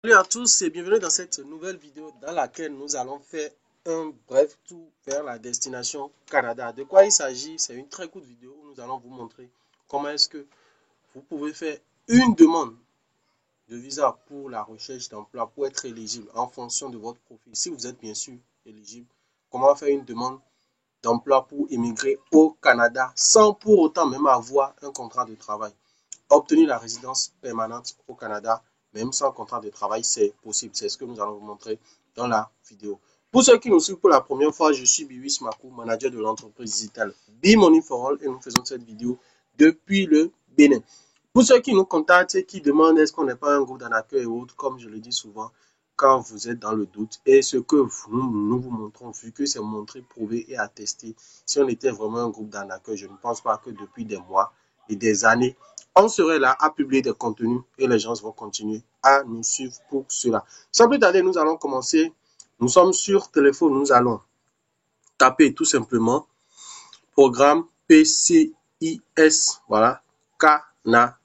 Salut à tous et bienvenue dans cette nouvelle vidéo dans laquelle nous allons faire un bref tour vers la destination Canada. De quoi il s'agit? C'est une très courte vidéo où nous allons vous montrer comment est-ce que vous pouvez faire une demande de visa pour la recherche d'emploi pour être éligible en fonction de votre profil. Si vous êtes bien sûr éligible, comment faire une demande d'emploi pour immigrer au Canada sans pour autant même avoir un contrat de travail. Obtenir la résidence permanente au Canada, même sans contrat de travail, c'est possible. C'est ce que nous allons vous montrer dans la vidéo. Pour ceux qui nous suivent pour la première fois, je suis Biwis Makou, manager de l'entreprise digitale Be-Money for All et nous faisons cette vidéo depuis le Bénin. Pour ceux qui nous contactent et qui demandent est-ce qu'on n'est pas un groupe d'en accueil et autres, comme je le dis souvent, quand vous êtes dans le doute, et ce que nous vous montrons, vu que c'est montré, prouvé et attesté, si on était vraiment un groupe d'en accueil, je ne pense pas que depuis des mois et des années, on serait là à publier des contenus et les gens vont continuer à nous suivre pour cela. Sans plus tarder, nous allons commencer. Nous sommes sur téléphone, nous allons taper tout simplement programme PCIS, voilà, Canada.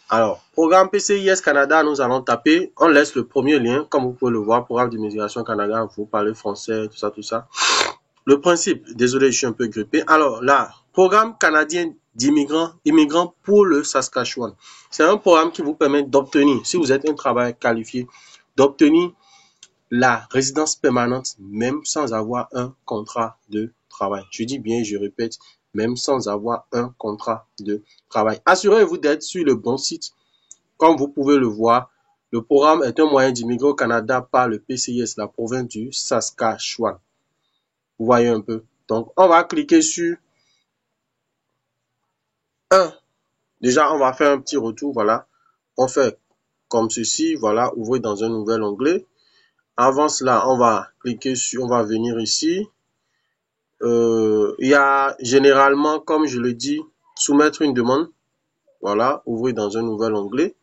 Alors, programme PCIS Canada, nous allons taper, on laisse le premier lien, comme vous pouvez le voir, programme d'immigration Canada, vous parlez français, tout ça, tout ça. Le principe, désolé, je suis un peu grippé. Alors là, programme canadien immigrants pour le Saskatchewan. C'est un programme qui vous permet d'obtenir, si vous êtes un travailleur qualifié, d'obtenir la résidence permanente même sans avoir un contrat de travail. Je dis bien, je répète, même sans avoir un contrat de travail. Assurez-vous d'être sur le bon site. Comme vous pouvez le voir, le programme est un moyen d'immigrer au Canada par le PCIS, la province du Saskatchewan. Vous voyez un peu. Donc, on va cliquer sur 1. Déjà, on va faire un petit retour. Voilà. On fait comme ceci. Voilà. Ouvrir dans un nouvel onglet. Avant cela, on va cliquer sur, on va venir ici. Il y a généralement, comme je le dis, soumettre une demande. Voilà. Ouvrir dans un nouvel onglet.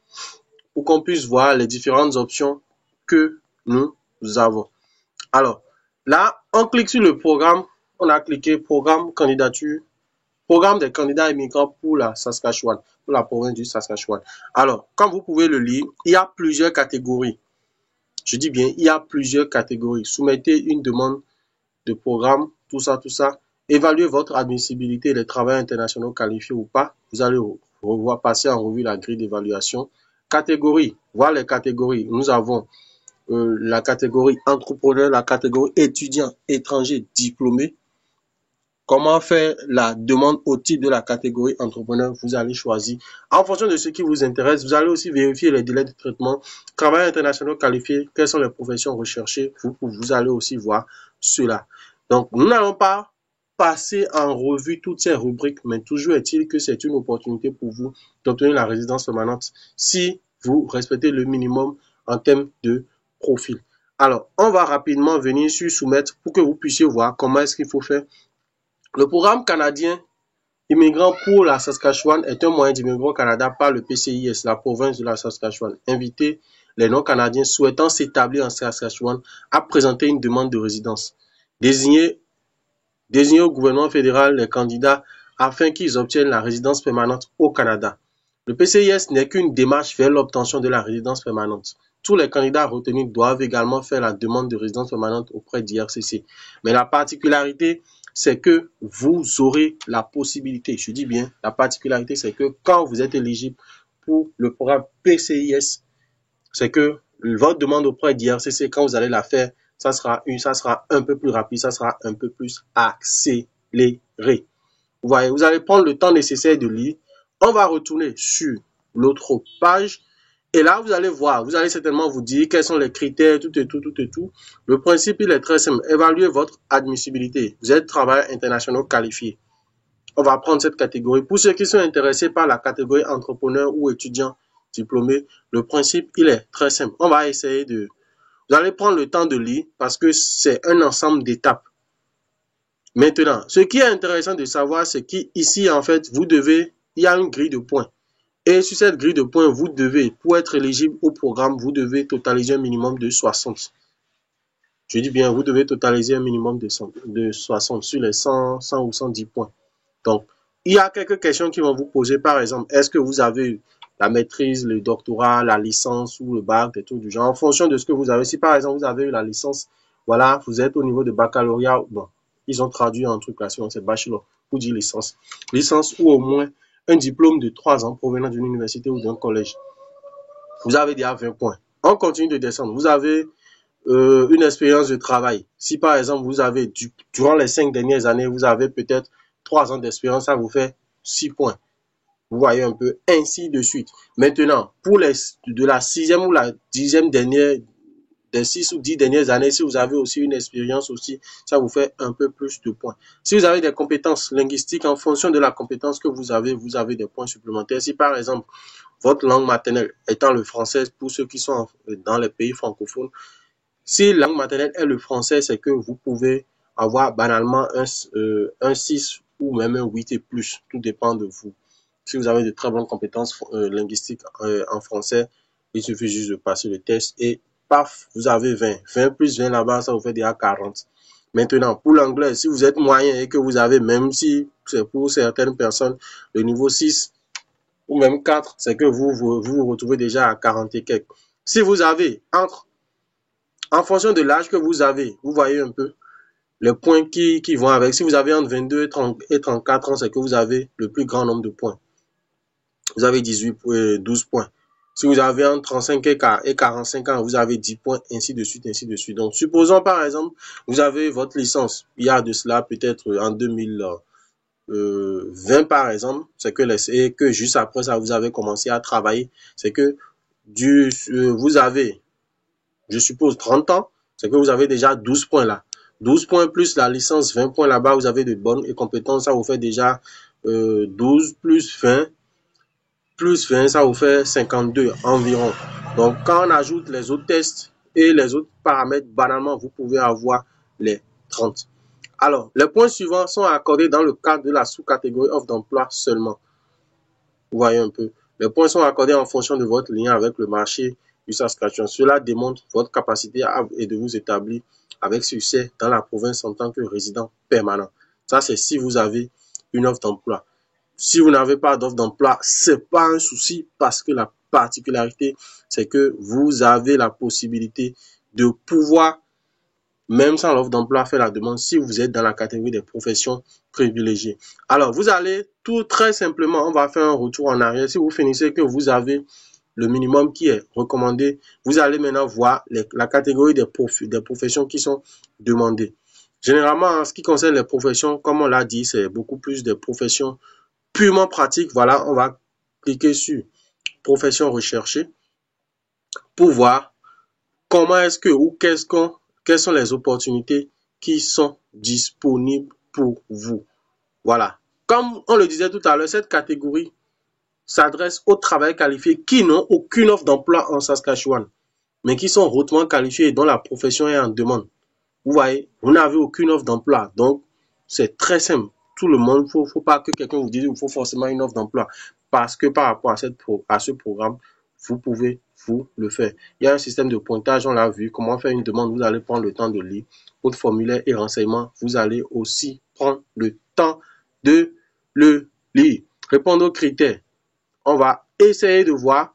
Pour qu'on puisse voir les différentes options que nous avons. Alors, là, on clique sur le programme. On a cliqué programme candidature. Programme des candidats immigrants pour la Saskatchewan, pour la province du Saskatchewan. Alors, comme vous pouvez le lire, il y a plusieurs catégories. Je dis bien, il y a plusieurs catégories. Soumettez une demande de programme, tout ça, tout ça. Évaluez votre admissibilité, les travailleurs internationaux qualifiés ou pas. Vous allez revoir, passer en revue la grille d'évaluation. Catégorie, voilà les catégories. Nous avons la catégorie entrepreneur, la catégorie étudiant étranger diplômé. Comment faire la demande au titre de la catégorie entrepreneur? Vous allez choisir. En fonction de ce qui vous intéresse, vous allez aussi vérifier les délais de traitement. Travail international qualifié, quelles sont les professions recherchées? Vous allez aussi voir cela. Donc, nous n'allons pas passer en revue toutes ces rubriques, mais toujours est-il que c'est une opportunité pour vous d'obtenir la résidence permanente si vous respectez le minimum en termes de profil. Alors, on va rapidement venir sur soumettre pour que vous puissiez voir comment est-ce qu'il faut faire. Le programme canadien immigrants pour la Saskatchewan est un moyen d'immigrer au Canada par le PCIS, la province de la Saskatchewan. Invitez les non-canadiens souhaitant s'établir en Saskatchewan à présenter une demande de résidence. Désignez au gouvernement fédéral les candidats afin qu'ils obtiennent la résidence permanente au Canada. Le PCIS n'est qu'une démarche vers l'obtention de la résidence permanente. Tous les candidats retenus doivent également faire la demande de résidence permanente auprès d'IRCC. Mais la particularité, c'est que vous aurez la possibilité, je dis bien, la particularité, c'est que quand vous êtes éligible pour le programme PCIS, c'est que votre demande auprès d'IRCC, quand vous allez la faire, ça sera un peu plus rapide, ça sera un peu plus accéléré. Vous voyez, vous allez prendre le temps nécessaire de lire. On va retourner sur l'autre page. Et là, vous allez voir, vous allez certainement vous dire quels sont les critères, tout et tout, tout et tout. Le principe, il est très simple. Évaluez votre admissibilité. Vous êtes travailleur international qualifié. On va prendre cette catégorie. Pour ceux qui sont intéressés par la catégorie entrepreneur ou étudiant diplômé, le principe, il est très simple. On va essayer de... Vous allez prendre le temps de lire parce que c'est un ensemble d'étapes. Maintenant, ce qui est intéressant de savoir, c'est qu'ici, en fait, il y a une grille de points. Et sur cette grille de points, vous devez, pour être éligible au programme, vous devez totaliser un minimum de 60. Je dis bien, vous devez totaliser un minimum de 60 sur les 100 ou 110 points. Donc, il y a quelques questions qui vont vous poser. Par exemple, est-ce que vous avez la maîtrise, le doctorat, la licence ou le bac, des trucs du genre, en fonction de ce que vous avez. Si par exemple vous avez eu la licence, voilà, vous êtes au niveau de baccalauréat, bon, ils ont traduit un truc là, sinon c'est bachelor, pour dire licence. Licence ou au moins un diplôme de 3 ans provenant d'une université ou d'un collège. Vous avez déjà 20 points. On continue de descendre. Vous avez une expérience de travail. Si par exemple vous avez, durant les 5 dernières années, vous avez peut-être 3 ans d'expérience, ça vous fait 6 points. Vous voyez un peu, ainsi de suite. Maintenant, pour de la 6e ou la 10e dernière, des 6 ou 10 dernières années, si vous avez aussi une expérience aussi, ça vous fait un peu plus de points. Si vous avez des compétences linguistiques, en fonction de la compétence que vous avez des points supplémentaires. Si par exemple, votre langue maternelle étant le français, pour ceux qui sont dans les pays francophones, si la langue maternelle est le français, c'est que vous pouvez avoir banalement un 6 ou même un 8 et plus. Tout dépend de vous. Si vous avez de très bonnes compétences linguistiques en français, il suffit juste de passer le test et paf, vous avez 20. 20 plus 20 là-bas, ça vous fait déjà 40. Maintenant, pour l'anglais, si vous êtes moyen et que vous avez, même si c'est pour certaines personnes, le niveau 6 ou même 4, c'est que vous retrouvez déjà à 40 et quelques. Si vous avez en fonction de l'âge que vous avez, vous voyez un peu les points qui vont avec. Si vous avez entre 22 et 34 ans, c'est que vous avez le plus grand nombre de points. Vous avez 12 points. Si vous avez entre 35 et 45 ans, vous avez 10 points, ainsi de suite, ainsi de suite. Donc, supposons par exemple, vous avez votre licence, il y a de cela peut-être en 2020 par exemple, c'est que juste après ça, vous avez commencé à travailler. C'est que vous avez, je suppose, 30 ans, c'est que vous avez déjà 12 points là. 12 points plus la licence, 20 points là-bas, vous avez de bonnes compétences, ça vous fait déjà 12 plus 20 ça vous fait 52 environ. Donc, quand on ajoute les autres tests et les autres paramètres, banalement, vous pouvez avoir les 30. Alors, les points suivants sont accordés dans le cadre de la sous-catégorie offre d'emploi seulement. Vous voyez un peu. Les points sont accordés en fonction de votre lien avec le marché du Saskatchewan. Cela démontre votre capacité et de vous établir avec succès dans la province en tant que résident permanent. Ça, c'est si vous avez une offre d'emploi. Si vous n'avez pas d'offre d'emploi, c'est pas un souci parce que la particularité, c'est que vous avez la possibilité de pouvoir, même sans l'offre d'emploi, faire la demande si vous êtes dans la catégorie des professions privilégiées. Alors, vous allez tout très simplement, on va faire un retour en arrière. Si vous finissez que vous avez le minimum qui est recommandé, vous allez maintenant voir la catégorie des professions qui sont demandées. Généralement, en ce qui concerne les professions, comme on l'a dit, c'est beaucoup plus des professions purement pratiques. Voilà, on va cliquer sur profession recherchée pour voir comment est-ce que ou quelles sont les opportunités qui sont disponibles pour vous. Voilà. Comme on le disait tout à l'heure, cette catégorie s'adresse aux travailleurs qualifiés qui n'ont aucune offre d'emploi en Saskatchewan, mais qui sont hautement qualifiés et dont la profession est en demande. Vous voyez, vous n'avez aucune offre d'emploi, donc c'est très simple. Tout le monde, faut pas que quelqu'un vous dise qu'il faut forcément une offre d'emploi, parce que par rapport à ce programme, vous pouvez vous le faire. Il y a un système de pointage, on l'a vu, comment faire une demande, vous allez prendre le temps de lire. Votre formulaire et renseignements, vous allez aussi prendre le temps de le lire. Répondre aux critères. On va essayer de voir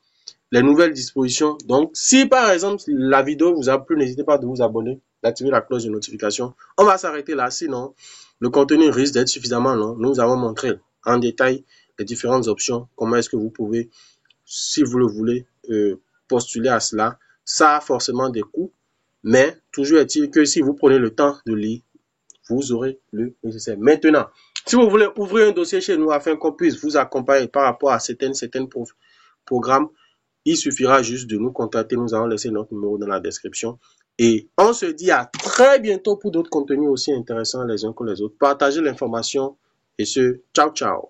les nouvelles dispositions. Donc, si par exemple la vidéo vous a plu, n'hésitez pas de vous abonner, d'activer la cloche de notification. On va s'arrêter là, sinon le contenu risque d'être suffisamment long. Nous avons montré en détail les différentes options, comment est-ce que vous pouvez, si vous le voulez, postuler à cela. Ça a forcément des coûts, mais toujours est-il que si vous prenez le temps de lire, vous aurez le nécessaire. Maintenant, si vous voulez ouvrir un dossier chez nous afin qu'on puisse vous accompagner par rapport à certains programmes, il suffira juste de nous contacter. Nous allons laisser notre numéro dans la description. Et on se dit à très bientôt pour d'autres contenus aussi intéressants les uns que les autres. Partagez l'information et ciao, ciao.